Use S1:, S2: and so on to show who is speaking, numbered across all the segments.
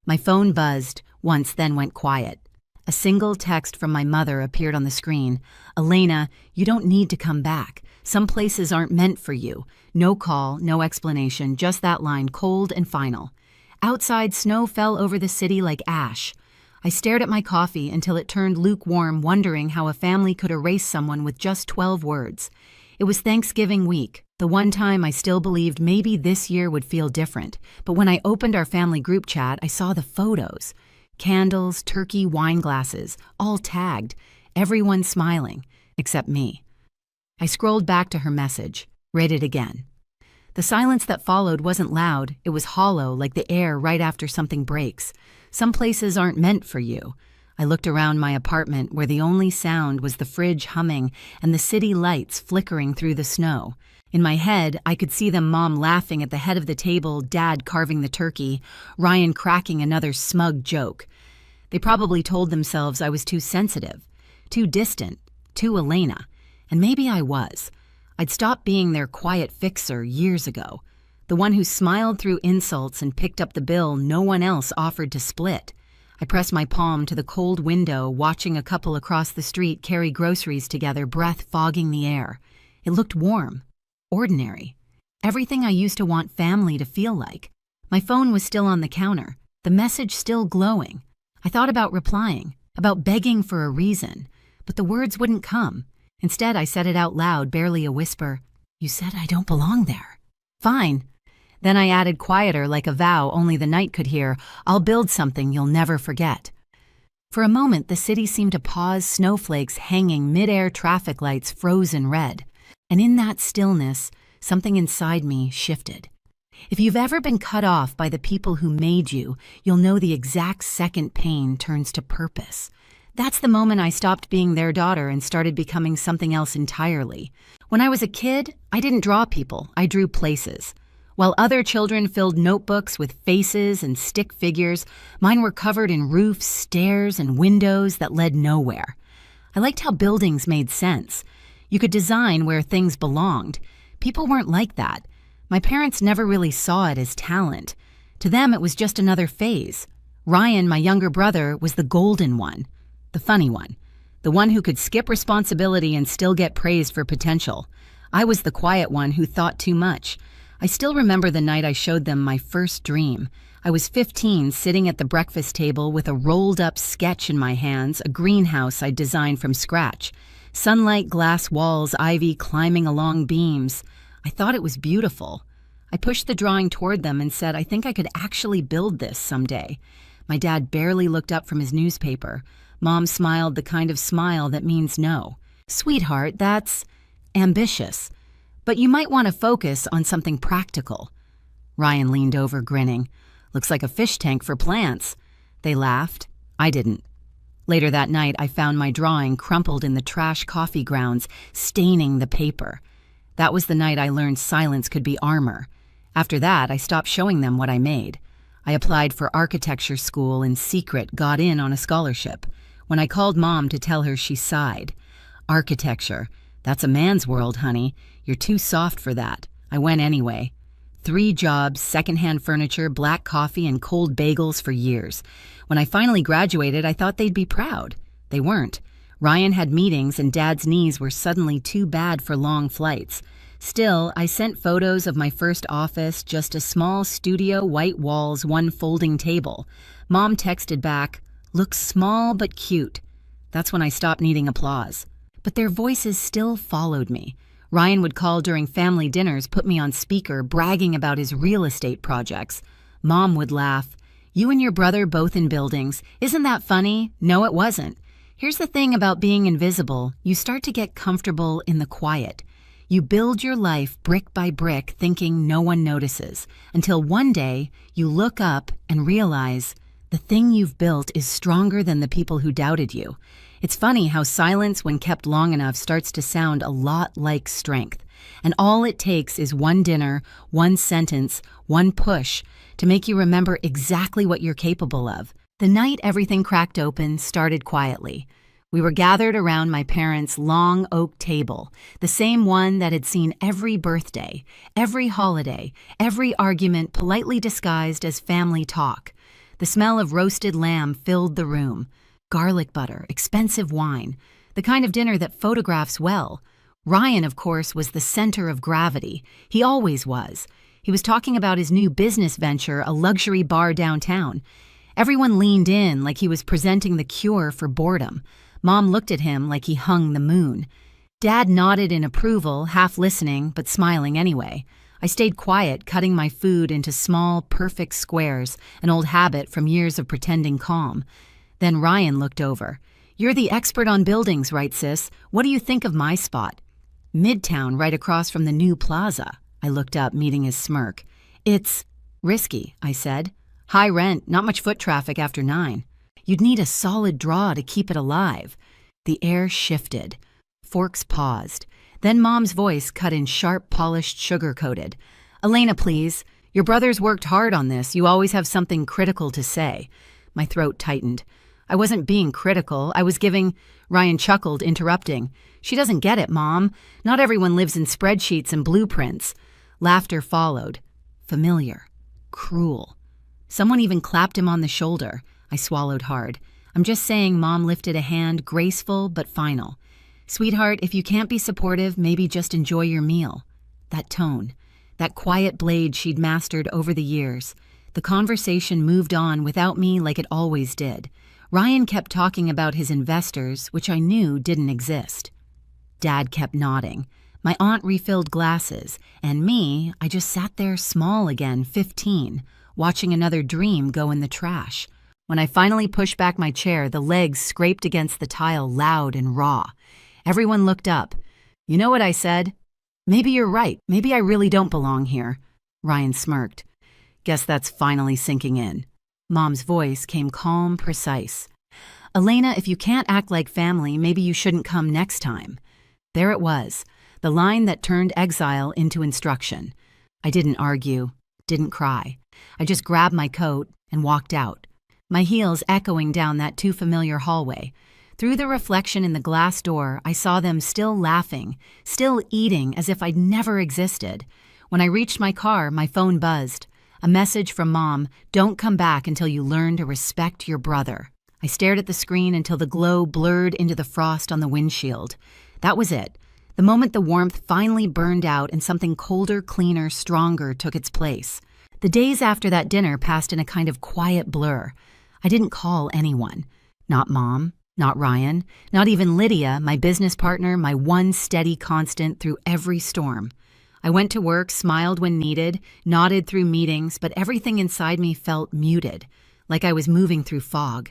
S1: My phone buzzed once, then went quiet. A single text from my mother appeared on the screen. "Elena, you don't need to come back. Some places aren't meant for you." No call, no explanation, just that line, cold and final. Outside, snow fell over the city like ash. I stared at my coffee until it turned lukewarm, wondering how a family could erase someone with just 12 words. It was Thanksgiving week, the one time I still believed maybe this year would feel different. But when I opened our family group chat, I saw the photos. Candles, turkey, wine glasses, all tagged, everyone smiling, except me. I scrolled back to her message, read it again. The silence that followed wasn't loud, it was hollow, like the air right after something breaks. Some places aren't meant for you. I looked around my apartment where the only sound was the fridge humming and the city lights flickering through the snow. In my head, I could see them, Mom laughing at the head of the table, Dad carving the turkey, Ryan cracking another smug joke. They probably told themselves I was too sensitive, too distant, too Elena. And maybe I was. I'd stopped being their quiet fixer years ago. The one who smiled through insults and picked up the bill no one else offered to split. I pressed my palm to the cold window, watching a couple across the street carry groceries together, breath fogging the air. It looked warm, ordinary. Everything I used to want family to feel like. My phone was still on the counter, the message still glowing. I thought about replying, about begging for a reason, but the words wouldn't come. Instead, I said it out loud, barely a whisper. "You said I don't belong there." "Fine." Then I added quieter, like a vow only the night could hear, "I'll build something you'll never forget." For a moment, the city seemed to pause, snowflakes hanging, mid-air traffic lights frozen red. And in that stillness, something inside me shifted. If you've ever been cut off by the people who made you, you'll know the exact second pain turns to purpose. That's the moment I stopped being their daughter and started becoming something else entirely. When I was a kid, I didn't draw people, I drew places. While other children filled notebooks with faces and stick figures, mine were covered in roofs, stairs, and windows that led nowhere. I liked how buildings made sense. You could design where things belonged. People weren't like that. My parents never really saw it as talent. To them, it was just another phase. Ryan, my younger brother, was the golden one. The funny one. The one who could skip responsibility and still get praised for potential. I was the quiet one who thought too much. I still remember the night I showed them my first dream. I was 15, sitting at the breakfast table with a rolled-up sketch in my hands, a greenhouse I'd designed from scratch. Sunlight, glass walls, ivy climbing along beams. I thought it was beautiful. I pushed the drawing toward them and said, "I think I could actually build this someday." My dad barely looked up from his newspaper. Mom smiled the kind of smile that means no. "Sweetheart, that's ambitious. But you might want to focus on something practical." Ryan leaned over, grinning. "Looks like a fish tank for plants." They laughed. I didn't. Later that night, I found my drawing crumpled in the trash coffee grounds, staining the paper. That was the night I learned silence could be armor. After that, I stopped showing them what I made. I applied for architecture school in secret, got in on a scholarship. When I called Mom to tell her, she sighed. "Architecture. That's a man's world, honey. You're too soft for that." I went anyway. 3 jobs, secondhand furniture, black coffee, and cold bagels for years. When I finally graduated, I thought they'd be proud. They weren't. Ryan had meetings, and Dad's knees were suddenly too bad for long flights. Still, I sent photos of my first office, just a small studio, white walls, one folding table. Mom texted back, "Looks small but cute." That's when I stopped needing applause. But their voices still followed me. Ryan would call during family dinners, put me on speaker, bragging about his real estate projects. Mom would laugh. "You and your brother both in buildings. Isn't that funny?" No, it wasn't. Here's the thing about being invisible. You start to get comfortable in the quiet. You build your life brick by brick, thinking no one notices, until one day you look up and realize the thing you've built is stronger than the people who doubted you. It's funny how silence, when kept long enough, starts to sound a lot like strength. And all it takes is one dinner, one sentence, one push to make you remember exactly what you're capable of. The night everything cracked open started quietly. We were gathered around my parents' long oak table, the same one that had seen every birthday, every holiday, every argument politely disguised as family talk. The smell of roasted lamb filled the room. Garlic butter, expensive wine, the kind of dinner that photographs well. Ryan, of course, was the center of gravity. He always was. He was talking about his new business venture, a luxury bar downtown. Everyone leaned in like he was presenting the cure for boredom. Mom looked at him like he hung the moon. Dad nodded in approval, half listening, but smiling anyway. I stayed quiet, cutting my food into small, perfect squares, an old habit from years of pretending calm. Then Ryan looked over. "You're the expert on buildings, right, sis? What do you think of my spot?" "Midtown, right across from the new plaza." I looked up, meeting his smirk. "It's risky," I said. "High rent, not much foot traffic after 9. You'd need a solid draw to keep it alive." The air shifted. Forks paused. Then Mom's voice cut in sharp, polished, sugar-coated. "Elena, please. Your brother's worked hard on this. You always have something critical to say." My throat tightened. I wasn't being critical. I was giving... Ryan chuckled, interrupting. "She doesn't get it, Mom. Not everyone lives in spreadsheets and blueprints." Laughter followed. Familiar. Cruel. Someone even clapped him on the shoulder. I swallowed hard. "I'm just saying," Mom lifted a hand, graceful but final. "Sweetheart, if you can't be supportive, maybe just enjoy your meal." That tone. That quiet blade she'd mastered over the years. The conversation moved on without me like it always did. Ryan kept talking about his investors, which I knew didn't exist. Dad kept nodding. My aunt refilled glasses, and me, I just sat there small again, 15, watching another dream go in the trash. When I finally pushed back my chair, the legs scraped against the tile loud and raw. Everyone looked up. "You know what I said?" "Maybe you're right. Maybe I really don't belong here." Ryan smirked. "Guess that's finally sinking in." Mom's voice came calm, precise. "Elena, if you can't act like family, maybe you shouldn't come next time." There it was, the line that turned exile into instruction. I didn't argue, didn't cry. I just grabbed my coat and walked out, my heels echoing down that too familiar hallway. Through the reflection in the glass door, I saw them still laughing, still eating as if I'd never existed. When I reached my car, my phone buzzed. A message from Mom, "Don't come back until you learn to respect your brother." I stared at the screen until the glow blurred into the frost on the windshield. That was it. The moment the warmth finally burned out and something colder, cleaner, stronger took its place. The days after that dinner passed in a kind of quiet blur. I didn't call anyone. Not Mom, not Ryan, not even Lydia, my business partner, my one steady constant through every storm. I went to work, smiled when needed, nodded through meetings, but everything inside me felt muted, like I was moving through fog.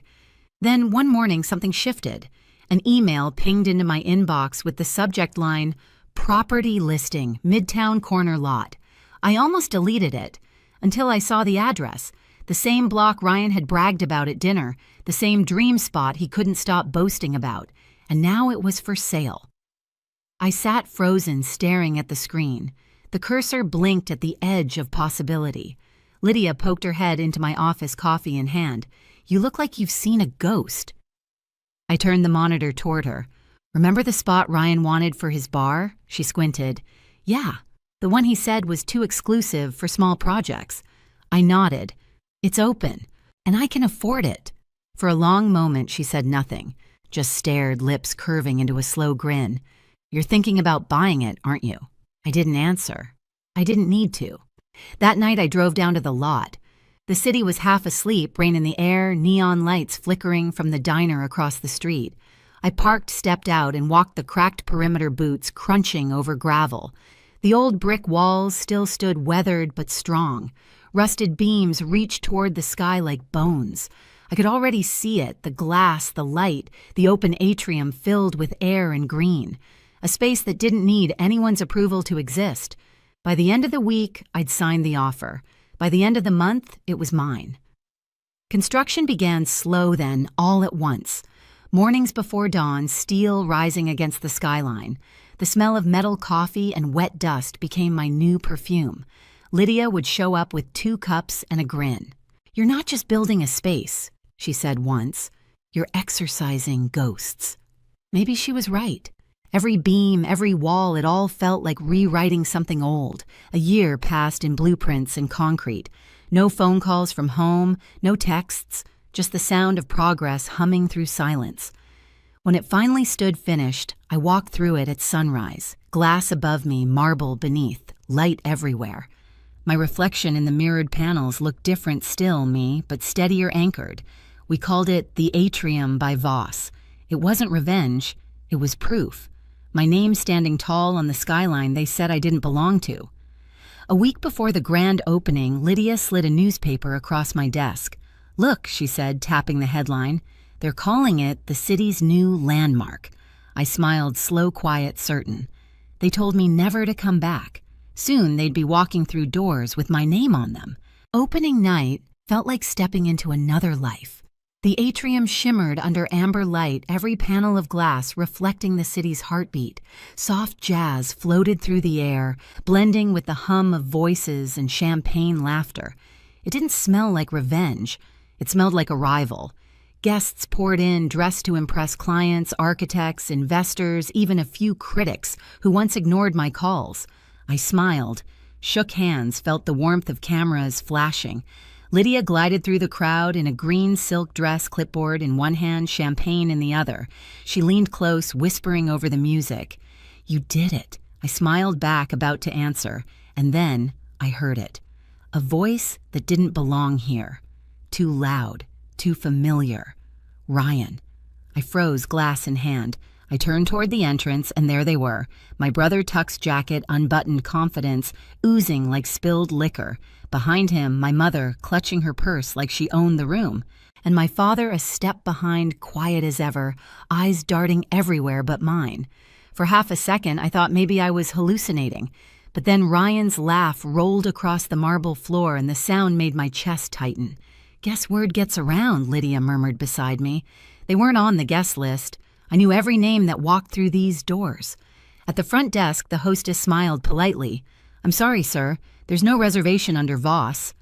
S1: Then one morning something shifted. An email pinged into my inbox with the subject line, "Property listing, Midtown corner lot." I almost deleted it, until I saw the address, the same block Ryan had bragged about at dinner, the same dream spot he couldn't stop boasting about, and now it was for sale. I sat frozen, staring at the screen. The cursor blinked at the edge of possibility. Lydia poked her head into my office, coffee in hand. "You look like you've seen a ghost." I turned the monitor toward her. "Remember the spot Ryan wanted for his bar?" She squinted. "Yeah, the one he said was too exclusive for small projects." I nodded. "It's open, and I can afford it." For a long moment, she said nothing, just stared, lips curving into a slow grin. "You're thinking about buying it, aren't you?" I didn't answer. I didn't need to. That night, I drove down to the lot. The city was half asleep, rain in the air, neon lights flickering from the diner across the street. I parked, stepped out, and walked the cracked perimeter boots crunching over gravel. The old brick walls still stood weathered but strong. Rusted beams reached toward the sky like bones. I could already see it, the glass, the light, the open atrium filled with air and green. A space that didn't need anyone's approval to exist. By the end of the week, I'd signed the offer. By the end of the month, it was mine. Construction began slow then, all at once. Mornings before dawn, steel rising against the skyline. The smell of metal coffee and wet dust became my new perfume. Lydia would show up with 2 cups and a grin. "You're not just building a space," she said once. "You're exorcising ghosts." Maybe she was right. Every beam, every wall, it all felt like rewriting something old, a year passed in blueprints and concrete. No phone calls from home, no texts, just the sound of progress humming through silence. When it finally stood finished, I walked through it at sunrise, glass above me, marble beneath, light everywhere. My reflection in the mirrored panels looked different still, but steadier anchored. We called it the Atrium by Voss. It wasn't revenge, it was proof. My name standing tall on the skyline they said I didn't belong to. A week before the grand opening, Lydia slid a newspaper across my desk. "Look," she said, tapping the headline. "They're calling it the city's new landmark." I smiled, slow, quiet, certain. They told me never to come back. Soon they'd be walking through doors with my name on them. Opening night felt like stepping into another life. The atrium shimmered under amber light, every panel of glass reflecting the city's heartbeat. Soft jazz floated through the air, blending with the hum of voices and champagne laughter. It didn't smell like revenge. It smelled like arrival. Guests poured in, dressed to impress clients, architects, investors, even a few critics who once ignored my calls. I smiled, shook hands, felt the warmth of cameras flashing. Lydia glided through the crowd in a green silk dress, clipboard in one hand, champagne in the other. She leaned close, whispering over the music. "You did it." I smiled back, about to answer, and then I heard it. A voice that didn't belong here. Too loud, too familiar. Ryan. I froze, glass in hand. I turned toward the entrance, and there they were. My brother Tuck's jacket, unbuttoned, confidence, oozing like spilled liquor. Behind him, my mother, clutching her purse like she owned the room. And my father a step behind, quiet as ever, eyes darting everywhere but mine. For half a second, I thought maybe I was hallucinating. But then Ryan's laugh rolled across the marble floor, and the sound made my chest tighten. "Guess word gets around," Lydia murmured beside me. They weren't on the guest list. I knew every name that walked through these doors. At the front desk, the hostess smiled politely. "I'm sorry, sir. There's no reservation under Voss."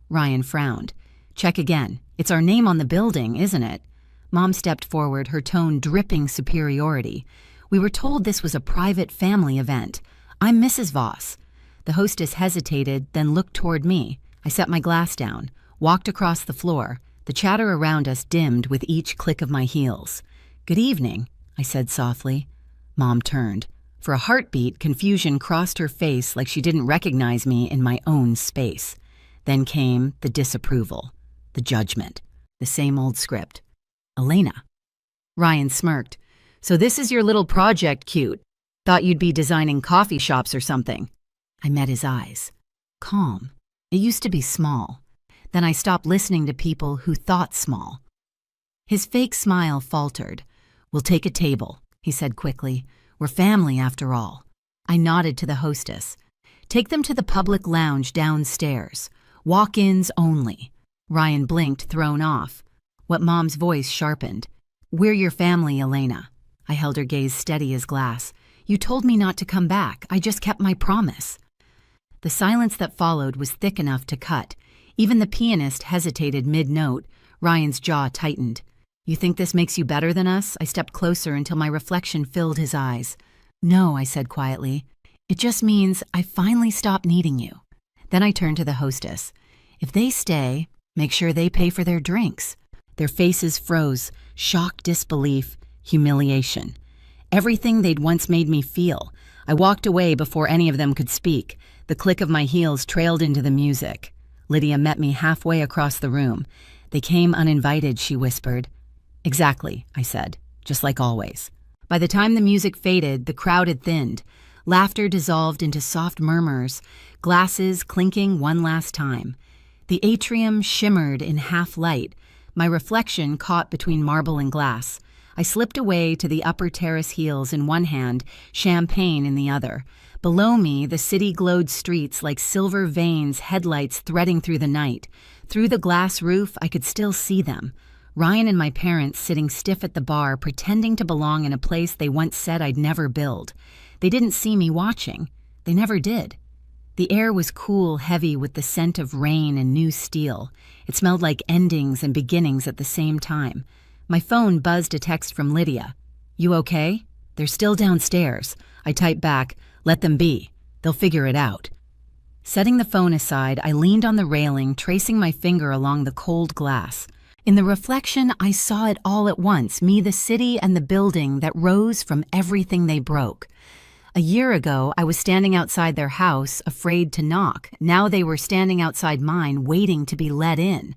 S1: Ryan frowned. "Check again. It's our name on the building, isn't it?" Mom stepped forward, her tone dripping superiority. "We were told this was a private family event. I'm Mrs. Voss." The hostess hesitated, then looked toward me. I set my glass down, walked across the floor. The chatter around us dimmed with each click of my heels. "Good evening," I said softly. Mom turned. For a heartbeat, confusion crossed her face like she didn't recognize me in my own space. Then came the disapproval, the judgment, the same old script. "Elena." Ryan smirked. "So this is your little project, cute. Thought you'd be designing coffee shops or something." I met his eyes. Calm. It used to be small. Then I stopped listening to people who thought small. His fake smile faltered. "We'll take a table," he said quickly. "We're family after all." I nodded to the hostess. "Take them to the public lounge downstairs. Walk-ins only." Ryan blinked, thrown off. What Mom's voice sharpened. "We're your family, Elena." I held her gaze steady as glass. "You told me not to come back. I just kept my promise." The silence that followed was thick enough to cut. Even the pianist hesitated mid-note. Ryan's jaw tightened. "You think this makes you better than us?" I stepped closer until my reflection filled his eyes. "No," I said quietly. "It just means I finally stopped needing you." Then I turned to the hostess. "If they stay, make sure they pay for their drinks." Their faces froze, shock, disbelief, humiliation. Everything they'd once made me feel. I walked away before any of them could speak. The click of my heels trailed into the music. Lydia met me halfway across the room. "They came uninvited," she whispered. "Exactly," I said, just like always. By the time the music faded, the crowd had thinned. Laughter dissolved into soft murmurs, glasses clinking one last time. The atrium shimmered in half-light, my reflection caught between marble and glass. I slipped away to the upper terrace heels in one hand, champagne in the other. Below me, the city glowed streets like silver veins, headlights threading through the night. Through the glass roof, I could still see them. Ryan and my parents sitting stiff at the bar, pretending to belong in a place they once said I'd never build. They didn't see me watching. They never did. The air was cool, heavy with the scent of rain and new steel. It smelled like endings and beginnings at the same time. My phone buzzed a text from Lydia. "You okay?" "They're still downstairs." I typed back, "Let them be. They'll figure it out." Setting the phone aside, I leaned on the railing, tracing my finger along the cold glass. In the reflection, I saw it all at once, me, the city, and the building that rose from everything they broke. A year ago, I was standing outside their house, afraid to knock. Now they were standing outside mine, waiting to be let in.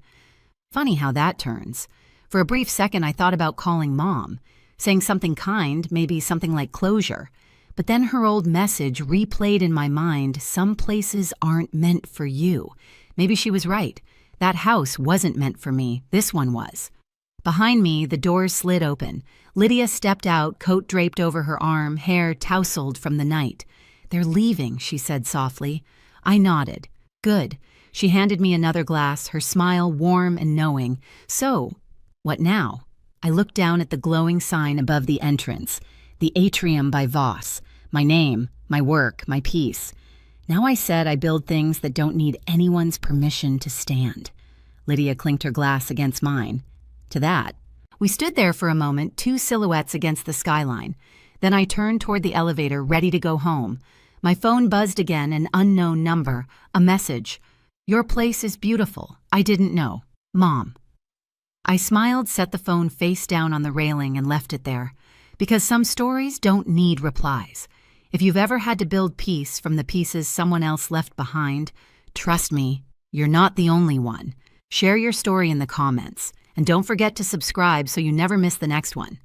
S1: Funny how that turns. For a brief second, I thought about calling Mom, saying something kind, maybe something like closure. But then her old message replayed in my mind, "Some places aren't meant for you." Maybe she was right. That house wasn't meant for me. This one was. Behind me, the doors slid open. Lydia stepped out, coat draped over her arm, hair tousled from the night. "They're leaving," she said softly. I nodded. "Good." She handed me another glass, her smile warm and knowing. "So, what now?" I looked down at the glowing sign above the entrance. The Atrium by Voss. My name, my work, my peace. Now I said I build things that don't need anyone's permission to stand. Lydia clinked her glass against mine. To that. We stood there for a moment, two silhouettes against the skyline. Then I turned toward the elevator, ready to go home. My phone buzzed again, an unknown number, a message. "Your place is beautiful. I didn't know. Mom." I smiled, set the phone face down on the railing, and left it there. Because some stories don't need replies. If you've ever had to build peace from the pieces someone else left behind, trust me, you're not the only one. Share your story in the comments. And don't forget to subscribe so you never miss the next one.